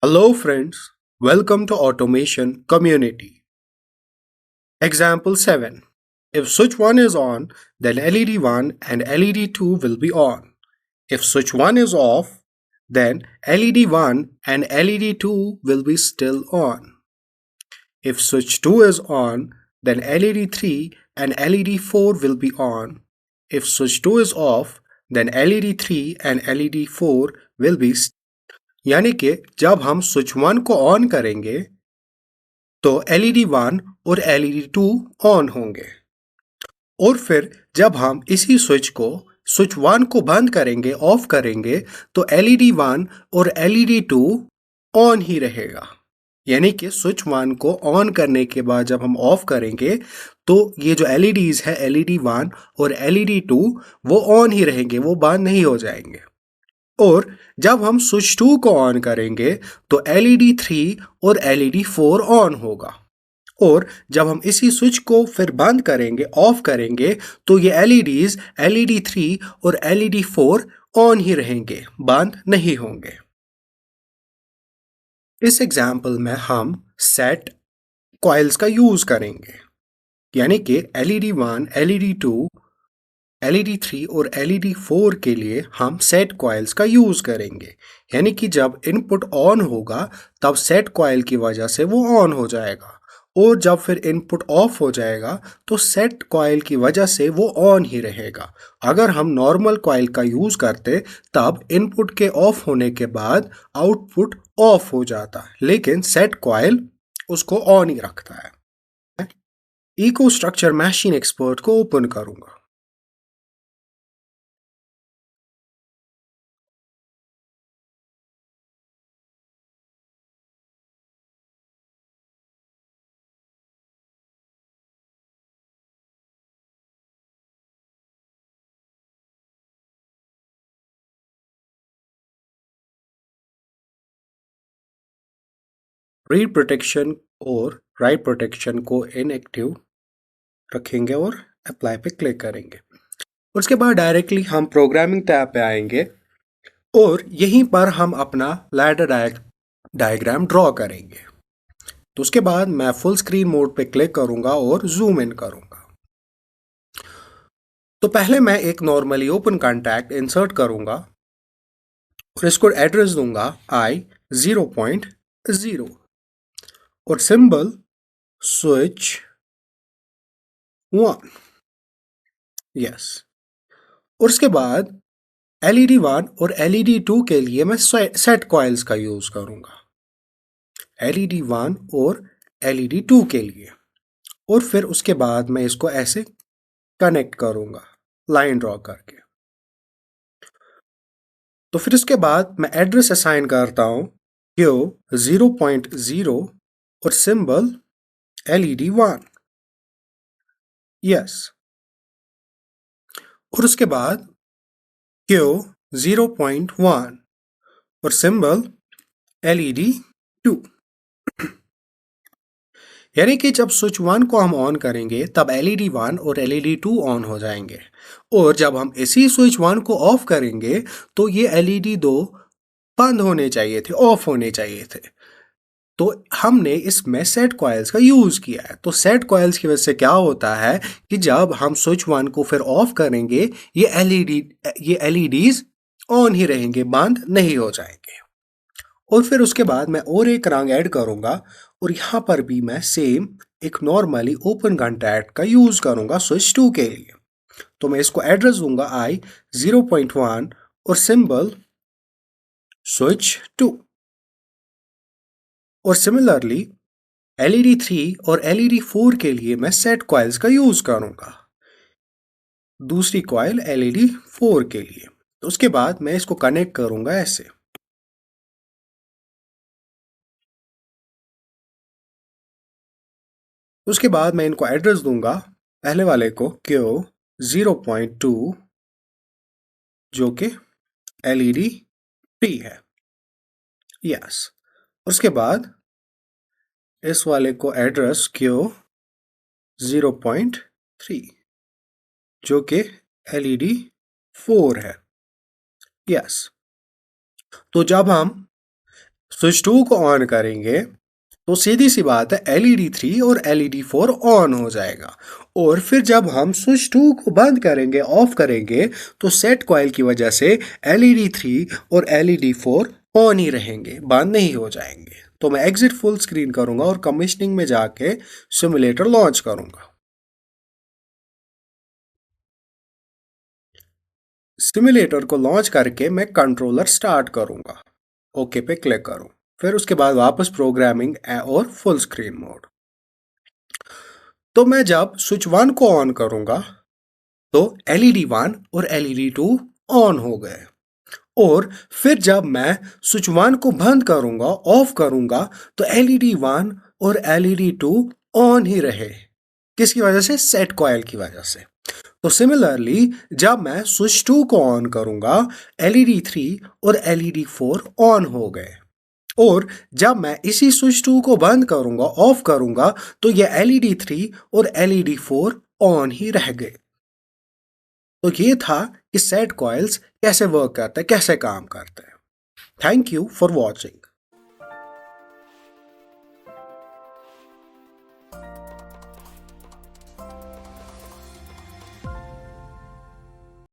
Hello friends, welcome to Automation Community. Example 7. If switch 1 is on, then LED 1 and LED 2 will be on. If switch 1 is off, then LED 1 and LED 2 will be still on. If switch 2 is on, then LED 3 and LED 4 will be on. If switch 2 is off, then LED 3 and LED 4 will be यानी कि जब हम switch 1 को on करेंगे तो LED 1 और LED 2 on होंगे और फिर जब हम इसी स्विच 1 को बंद करेंगे ऑफ करेंगे तो LED 1 और LED 2 ऑन ही रहेगा। यानी कि स्विच 1 को ऑन करने के बाद जब हम ऑफ करेंगे तो ये जो LEDs है LED 1 और LED 2 वो ऑन ही रहेंगे, वो बंद नहीं हो जाएंगे। और जब हम स्विच 2 को ऑन करेंगे तो LED 3 और LED 4 ऑन होगा और जब हम इसी स्विच को फिर बंद करेंगे ऑफ करेंगे तो ये LEDs LED 3 और LED 4 ऑन ही रहेंगे, बंद नहीं होंगे। इस एग्जाम्पल में हम सेट कॉइल्स का यूज करेंगे यानी कि LED 1, LED 2, LED 3 और LED 4 के लिए हम सेट कॉइल्स का यूज करेंगे यानी कि जब इनपुट ऑन होगा तब सेट कॉइल की वजह से वो ऑन हो जाएगा और जब फिर इनपुट ऑफ हो जाएगा तो सेट कॉइल की वजह से वो ऑन ही रहेगा। अगर हम नॉर्मल कॉइल का यूज करते तब इनपुट के ऑफ होने के बाद आउटपुट ऑफ हो जाता, लेकिन सेट कॉइल उसको ऑन ही रखता है। इको स्ट्रक्चर मशीन एक्सपर्ट को ओपन करूंगा। रीड प्रोटेक्शन और राइट प्रोटेक्शन को इनएक्टिव रखेंगे और अप्लाई पे क्लिक करेंगे। उसके बाद डायरेक्टली हम प्रोग्रामिंग टैब पे आएंगे और यहीं पर हम अपना लैडर डायग्राम ड्रॉ करेंगे। तो उसके बाद मैं फुल स्क्रीन मोड पे क्लिक करूंगा और जूम इन करूंगा। तो पहले मैं एक नॉर्मली ओपन कॉन्टैक्ट इंसर्ट करूंगा और इसको एड्रेस दूंगा I0.0 और सिंबल स्विच 1। यस। और उसके बाद LED 1 और LED 2 के लिए मैं सेट कॉइल्स का यूज करूंगा LED 1 और LED 2 के लिए और फिर उसके बाद मैं इसको ऐसे कनेक्ट करूंगा लाइन ड्रॉ करके। तो फिर उसके बाद मैं एड्रेस असाइन करता हूं Q 0.0 और सिंबल LED 1। यस। और उसके बाद Q 0.1 और सिंबल LED 2। यानी कि जब स्विच 1 को हम ऑन करेंगे तब LED 1 और LED 2 ऑन हो जाएंगे और जब हम इसी स्विच 1 को ऑफ करेंगे तो ये LED 2 बंद होने चाहिए थे, ऑफ होने चाहिए थे। तो हमने इसमें सेट कॉइल्स का यूज किया है। तो सेट कॉइल्स की वजह से क्या होता है कि जब हम स्विच 1 को फिर ऑफ करेंगे ये LEDs ऑन ही रहेंगे, बंद नहीं हो जाएंगे। और फिर उसके बाद मैं और एक रंग ऐड करूंगा और यहाँ पर भी मैं सेम एक नॉर्मली ओपन कॉन्टैक्ट का यूज करूंगा स्विच 2 के लिए। तो मैं इसको एड्रेस दूंगा I0.1 और सिंबल स्विच 2। और सिमिलरली LED 3 और LED 4 के लिए मैं सेट कॉइल्स का यूज करूंगा, दूसरी कॉइल LED 4 के लिए। तो उसके बाद मैं इसको कनेक्ट करूंगा ऐसे। उसके बाद मैं इनको एड्रेस दूंगा, पहले वाले को Q 0.2 जो कि LED 3 है। यस। उसके बाद इस वाले को एड्रेस Q 0.3 जो कि LED 4 है। यस। तो जब हम स्विच 2 को ऑन करेंगे तो सीधी सी बात है एलईडी 3 और एलईडी 4 ऑन हो जाएगा। और फिर जब हम स्विच 2 को बंद करेंगे, ऑफ करेंगे, तो सेट कॉइल की वजह से एलईडी 3 और एलईडी 4 ऑन ही रहेंगे, बंद नहीं हो जाएंगे। तो मैं एग्जिट फुल स्क्रीन करूंगा और कमीशनिंग में जाके सिमुलेटर लॉन्च करूंगा। सिमुलेटर को लॉन्च करके मैं कंट्रोलर स्टार्ट करूंगा। ओके पे क्लिक करूं। फिर उसके बाद वापस प्रोग्रामिंग और फुल स्क्रीन मोड। तो मैं जब स्विच 1 को ऑन करूंगा तो एलईडी 1 और एलईडी 2 ऑन हो गए। और फिर जब मैं स्विच 1 को बंद करूंगा, ऑफ करूंगा, तो एलईडी 1 और एलईडी 2 ऑन ही रहे। किसकी वजह से? सेट कॉइल की वजह से। तो सिमिलरली जब मैं स्विच 2 को ऑन करूंगा, एलईडी 3 और एलईडी 4 ऑन हो गए। और जब मैं इसी स्विच 2 को बंद करूंगा, ऑफ करूंगा, तो ये एलईडी 3 और एलईडी 4 ऑन ही रह गए। तो ये था कि सेट कॉइल्स कैसे वर्क करते हैं, कैसे काम करते हैं। Thank you for watching.